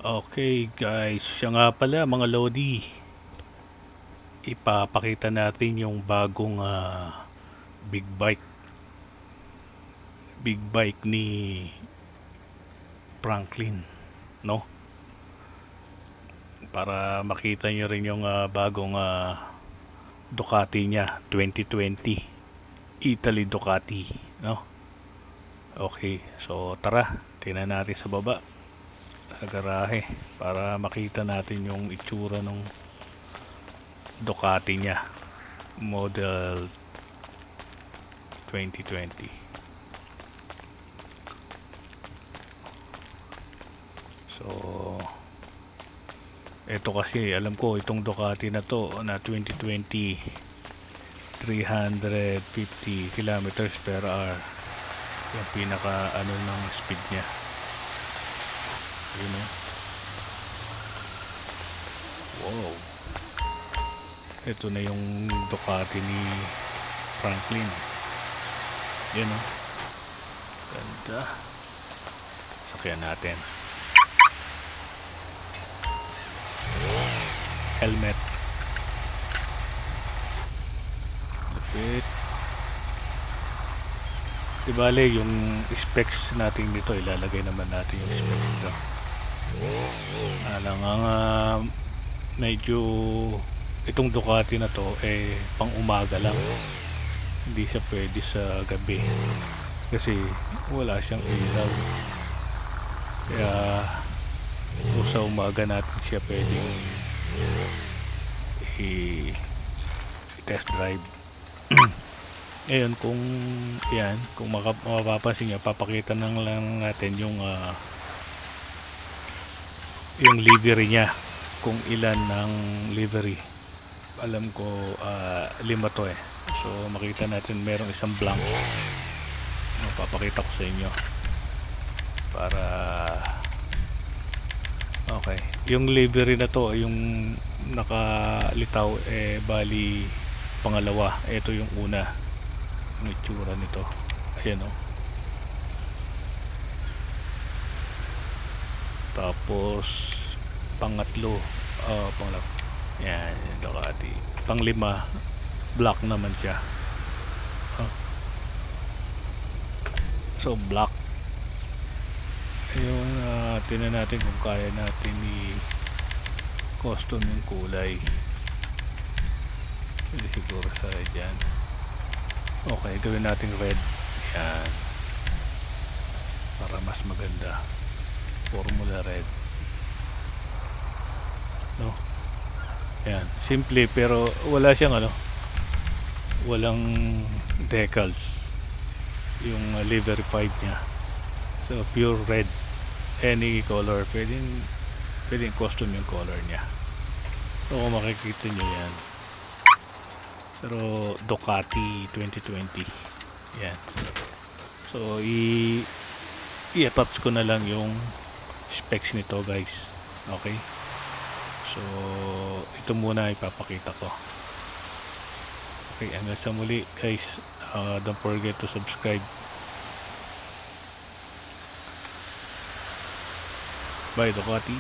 Okay guys, siya nga pala mga Lodi, ipapakita natin yung bagong big bike ni Franklin, no? Para makita nyo rin yung bagong Ducati niya 2020 Italy Ducati, no? Okay, so tara, tingnan natin sa baba sa garahe para makita natin yung itsura ng Ducati niya model 2020. So ito kasi alam ko itong Ducati na to na 2020 350 kilometers per hour yung pinaka ano ng speed niya, yun, wow. Ito na yung Ducati ni Franklin, yun, ganda. Sakyan natin, helmet, lapit. Di bale yung specs natin dito, ilalagay naman natin yung specs dito. Alang ang medyo itong Ducati na to pang umaga lang, hindi siya pwede sa gabi kasi wala siyang ilaw, kaya sa umaga natin siya pwedeng i-test drive. Ngayon kung yan, kung mapapansin nyo, papakita lang natin yung livery nya, kung ilan ng livery. Alam ko 5 to so makita natin merong isang blank. Papakita ko sa inyo para okay. Yung livery na to, yung nakalitaw bali pangalawa. Ito yung una, yung itsura nito, ayan, tapos pangatlo, pangalawa, yan, Ducati. Panglima, black naman siya, so black. Ayun, tingnan natin kung kaya natin i-custom yung kulay. Hindi siguro sa dyan. Okay, gawin natin red, yan, para mas maganda. Formula red, no? Yan, simple pero wala siyang walang decals yung livery 5 nya. So pure red, any color, pwedeng custom yung color nya. So kung makikita nyo yan, pero Ducati 2020 yan. So i-attach ko na lang yung specs nito guys, okay? So ito muna ipapakita ko. Okay, hanggang sa muli guys, don't forget to subscribe. Bye Ducati.